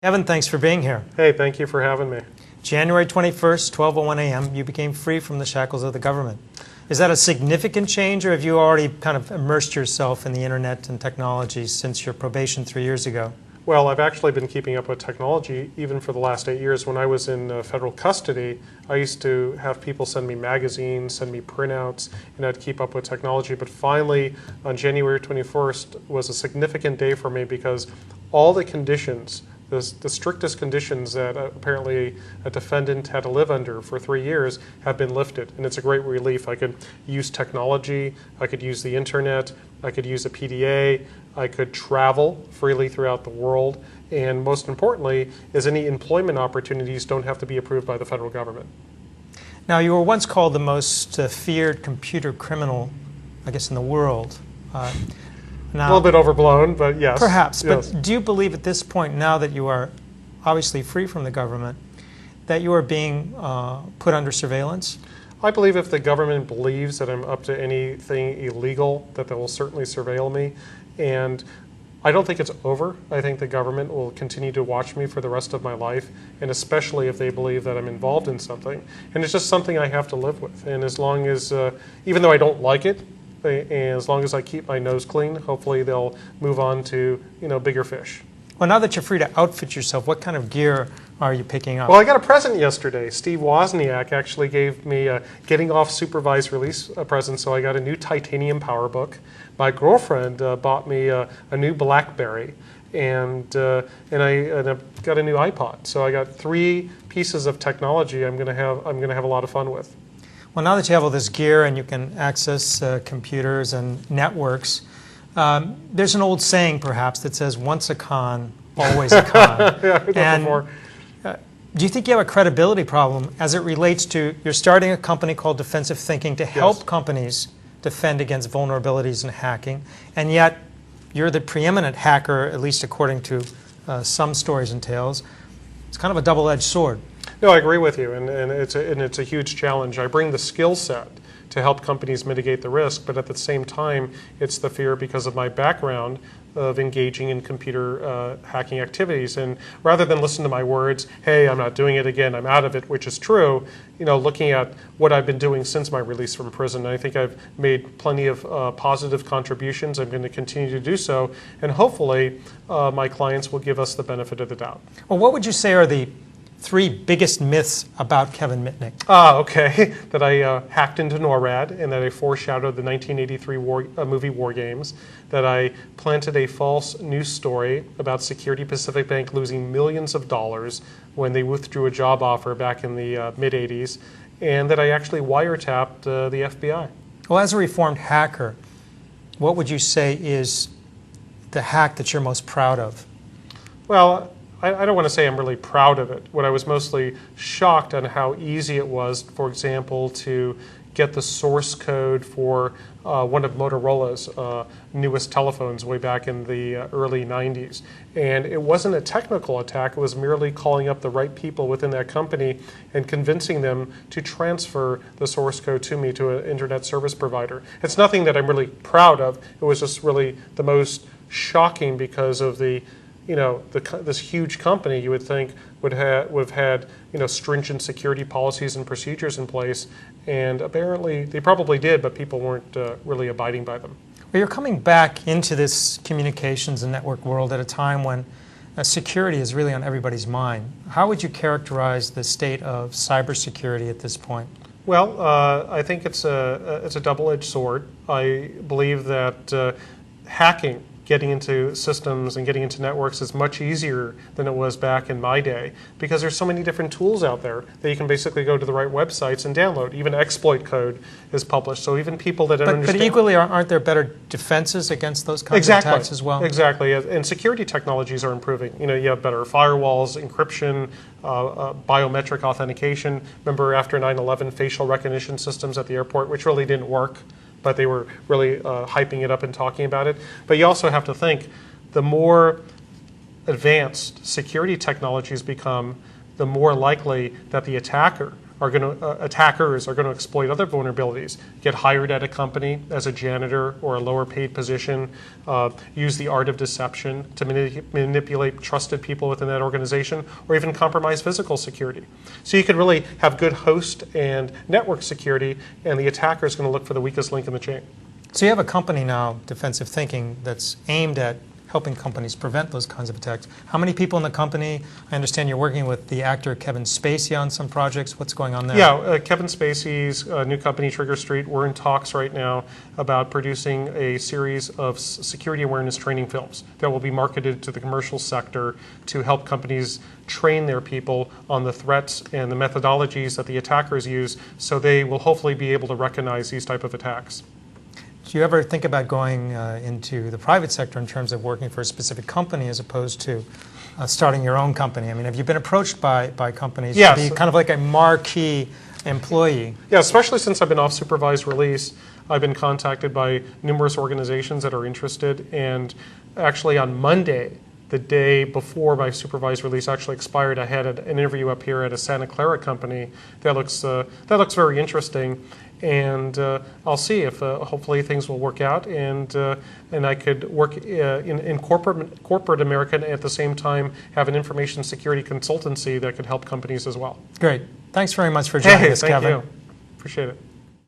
Kevin, thanks for being here. Hey, thank you for having me. January 21st, 12:01 a.m., you became free from the shackles of the government. Is that a significant change, or have you already kind of immersed yourself in the internet and technology since your probation 3 years ago? Well, I've actually been keeping up with technology even for the last 8 years. When I was in federal custody, I used to have people send me magazines, send me printouts, and I'd keep up with technology. But finally, on January 21st was a significant day for me because all the conditions, the strictest conditions that apparently a defendant had to live under for 3 years have been lifted. And it's a great relief. I could use technology, I could use the internet, I could use a PDA, I could travel freely throughout the world, and most importantly is any employment opportunities don't have to be approved by the federal government. Now, you were once called the most feared computer criminal, I guess, in the world. Now, a little bit overblown, but yes. Perhaps, yes. But do you believe at this point, now that you are obviously free from the government, that you are being put under surveillance? I believe if the government believes that I'm up to anything illegal, that they will certainly surveil me. And I don't think it's over. I think the government will continue to watch me for the rest of my life, and especially if they believe that I'm involved in something. And it's just something I have to live with. And as long as, even though I don't like it, and as long as I keep my nose clean, hopefully they'll move on to, bigger fish. Well, now that you're free to outfit yourself, what kind of gear are you picking up? Well, I got a present yesterday. Steve Wozniak actually gave me a getting off supervised release present, so I got a new titanium PowerBook. My girlfriend bought me a new BlackBerry, and I've got a new iPod. So I got 3 pieces of technology I'm gonna have a lot of fun with. Well, now that you have all this gear and you can access computers and networks, there's an old saying, perhaps, that says, once a con, always a con. Yeah, I've heard that before. Do you think you have a credibility problem as it relates to, you're starting a company called Defensive Thinking to help companies defend against vulnerabilities and hacking, and yet you're the preeminent hacker, at least according to some stories and tales. It's kind of a double-edged sword. No, I agree with you, and it's a huge challenge. I bring the skill set to help companies mitigate the risk, but at the same time, it's the fear because of my background of engaging in computer hacking activities. And rather than listen to my words, hey, I'm not doing it again, I'm out of it, which is true, looking at what I've been doing since my release from prison, I think I've made plenty of positive contributions. I'm going to continue to do so, and hopefully my clients will give us the benefit of the doubt. Well, what would you say are the 3 biggest myths about Kevin Mitnick? Okay. That I hacked into NORAD, and that I foreshadowed the 1983 movie War Games, that I planted a false news story about Security Pacific Bank losing millions of dollars when they withdrew a job offer back in the mid-'80s, and that I actually wiretapped the FBI. Well, as a reformed hacker, what would you say is the hack that you're most proud of? Well, I don't want to say I'm really proud of it. What I was mostly shocked on how easy it was, for example, to get the source code for one of Motorola's newest telephones way back in the early 90s. And it wasn't a technical attack, it was merely calling up the right people within that company and convincing them to transfer the source code to me, to an internet service provider. It's nothing that I'm really proud of, it was just really the most shocking because of this huge company you would think would have had stringent security policies and procedures in place, and apparently they probably did, but people weren't really abiding by them. Well, you're coming back into this communications and network world at a time when security is really on everybody's mind. How would you characterize the state of cybersecurity at this point? Well, I think it's a double-edged sword. I believe that hacking, getting into systems and getting into networks is much easier than it was back in my day, because there's so many different tools out there that you can basically go to the right websites and download. Even exploit code is published, so even people that don't understand... But equally, aren't there better defenses against those kinds of attacks as well? Exactly, and security technologies are improving. You have better firewalls, encryption, biometric authentication. Remember after 9/11, facial recognition systems at the airport, which really didn't work, but they were really hyping it up and talking about it. But you also have to think, the more advanced security technologies become, the more likely that the attacker attackers are going to exploit other vulnerabilities, get hired at a company as a janitor or a lower paid position, use the art of deception to manipulate trusted people within that organization, or even compromise physical security. So you could really have good host and network security, and the attacker is going to look for the weakest link in the chain. So you have a company now, Defensive Thinking, that's aimed at helping companies prevent those kinds of attacks. How many people in the company? I understand you're working with the actor Kevin Spacey on some projects. What's going on there? Yeah, Kevin Spacey's new company, Trigger Street, we're in talks right now about producing a series of security awareness training films that will be marketed to the commercial sector to help companies train their people on the threats and the methodologies that the attackers use, so they will hopefully be able to recognize these type of attacks. Do you ever think about going into the private sector in terms of working for a specific company as opposed to starting your own company? I mean, have you been approached by companies Yes. to be kind of like a marquee employee? Yeah, especially since I've been off supervised release, I've been contacted by numerous organizations that are interested, and actually on Monday, the day before my supervised release actually expired, I had an interview up here at a Santa Clara company that looks very interesting. And I'll see if hopefully things will work out, and I could work in corporate America and at the same time have an information security consultancy that could help companies as well. Great. Thanks very much for joining us, Thank Kevin. you. Appreciate it.